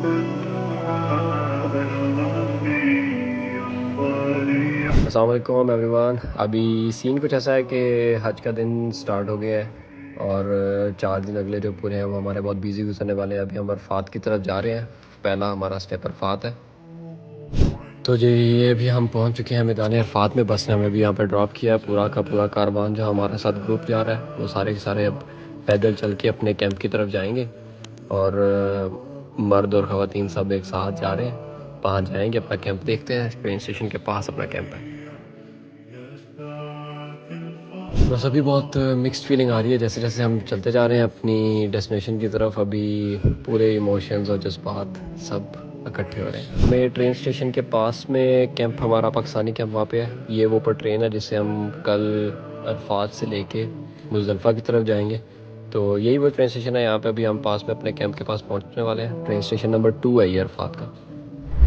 अस्सलाम वालेकुम एवरीवन। अभी सीन कुछ ऐसा है कि हज का दिन स्टार्ट हो गया है और 4 दिन अगले जो पूरे हैं वो हमारे बहुत बिजी गुजरने वाले हैं। अभी हम अरफात की तरफ जा रहे हैं। पहला हमारा स्टेप अरफात है। तो जी ये भी हम पहुंच चुके हैं मैदान अरफात में। बस ने हमें भी यहाँ पर ड्रॉप किया है। पूरा का पूरा कारवान जो हमारे साथ ग्रुप जा रहा है वो सारे के सारे अब पैदल चल के अपने कैंप की तरफ जाएंगे और मर्द और ख़वातीन सब एक साथ जा रहे हैं। वहाँ जाएंगे, अपना कैंप देखते हैं। ट्रेन स्टेशन के पास अपना कैंप है। बस अभी बहुत मिक्स्ड फीलिंग आ रही है जैसे जैसे हम चलते जा रहे हैं अपनी डेस्टिनेशन की तरफ। अभी पूरे इमोशंस और जज्बात सब इकट्ठे हो रहे हैं। हमें ट्रेन स्टेशन के पास में कैंप, हमारा पाकिस्तानी कैंप वहाँ पे है। ये वो पर ट्रेन है जिससे हम कल अरफात से लेके मुज़दलिफ़ा की तरफ जाएंगे। तो यही वो ट्रेन स्टेशन है। यहाँ पे अभी हम पास में अपने कैंप के पास पहुँचने वाले हैं। ट्रेन स्टेशन नंबर 2 है ये अरफात का।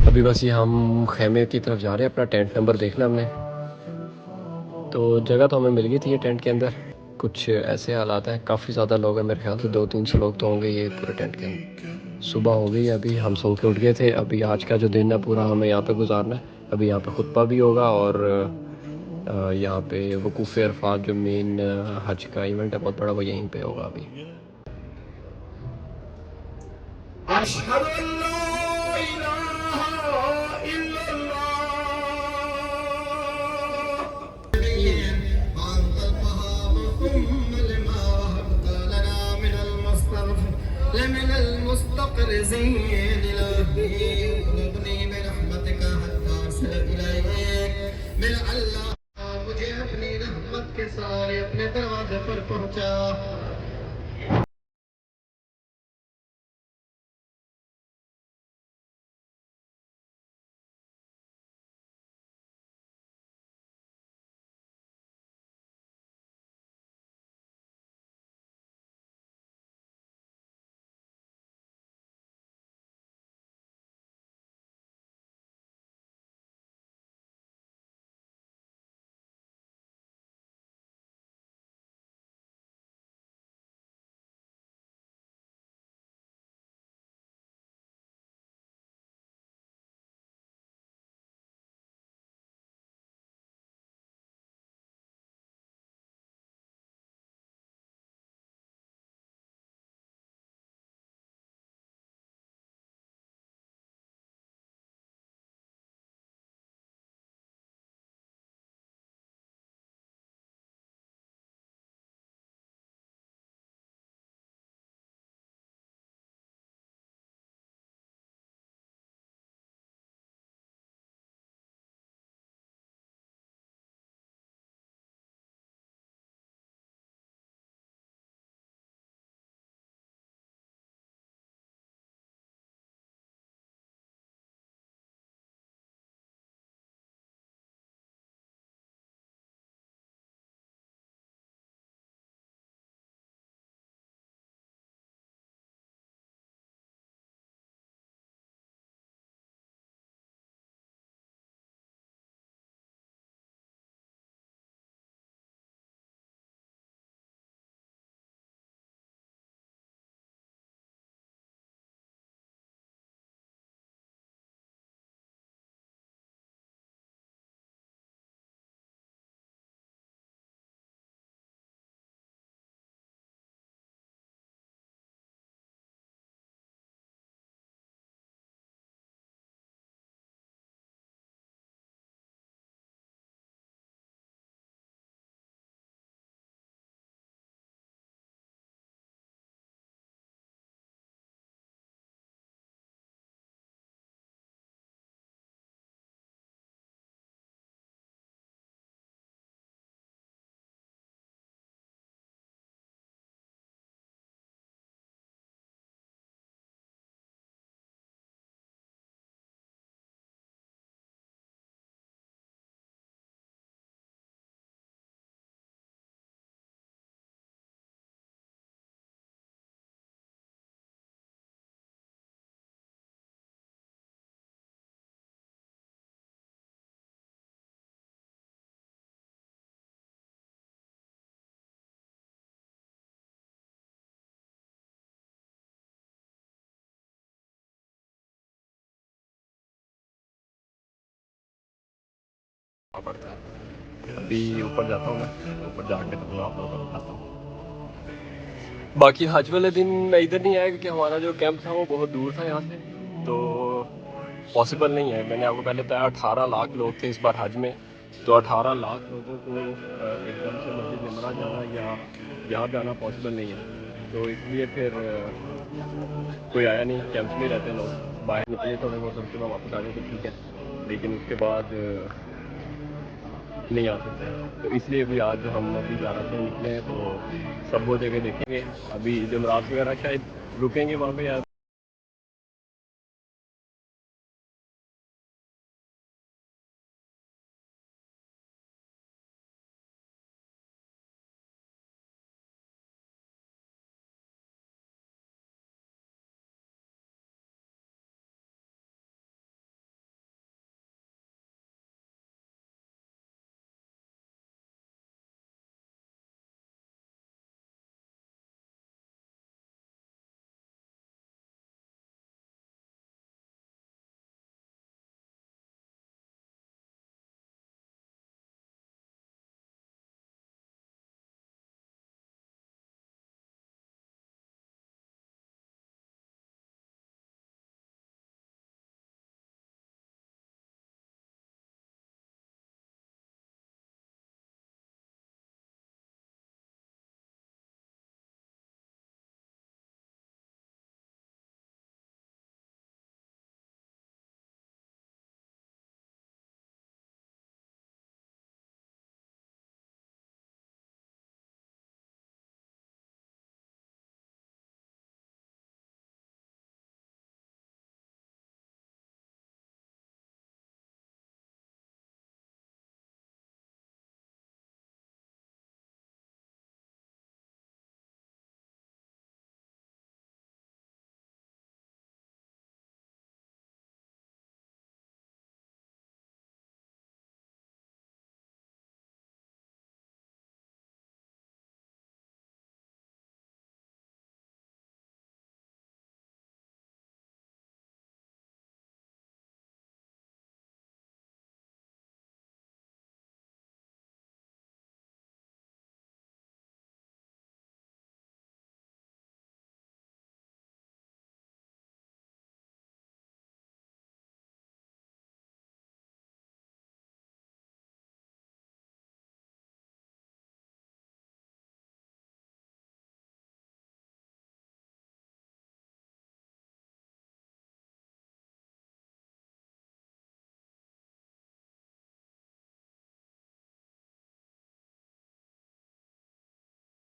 अभी बस ये हम खेमे की तरफ जा रहे हैं। अपना टेंट नंबर देखना हमने। तो जगह तो हमें मिल गई थी ये टेंट के अंदर। कुछ ऐसे हालात हैं, काफ़ी ज़्यादा लोग हैं, मेरे ख्याल से 200-300 लोग तो होंगे ये पूरे टेंट के अंदर। सुबह हो गई, अभी हम सो के उठ गए थे। अभी आज का जो दिन है पूरा हमें यहाँ पे गुजारना है। अभी यहाँ पे खुतबा भी होगा और यहाँ पे वकूफ़ अरफात जो मेन हज का इवेंट है बहुत बड़ा, वो यहीं पे होगा अभी। अशहदु अल्ला इलाहा इल्लल्लाह। मुझे अपनी रहमत के सारे अपने दरवाजे पर पहुंचा। पड़ता है। अभी ऊपर जाता हूँ मैं, ऊपर जाके तो आप लोगों को बताता हूँ। बाकी हज वाले दिन मैं इधर नहीं आया क्योंकि हमारा जो कैंप था वो बहुत दूर था यहाँ से, तो पॉसिबल नहीं है। मैंने आपको पहले बताया 18 लाख लोग थे इस बार हज में, तो 18 लाख लोगों को एकदम से मस्जिद निमरा जाना या यहाँ पे आना पॉसिबल नहीं है। तो इसलिए फिर कोई आया नहीं, कैंप्स में रहते हैं लोग, बाहर निकले थोड़े बहुत सबके बाद वापस आ गए तो ठीक है, लेकिन उसके बाद नहीं आ सकते। तो इसलिए भी आज हम अभी जा रहे थे, निकले हैं तो सब वो जगह देखेंगे। अभी जमरात वगैरह शायद रुकेंगे वहाँ पे यार।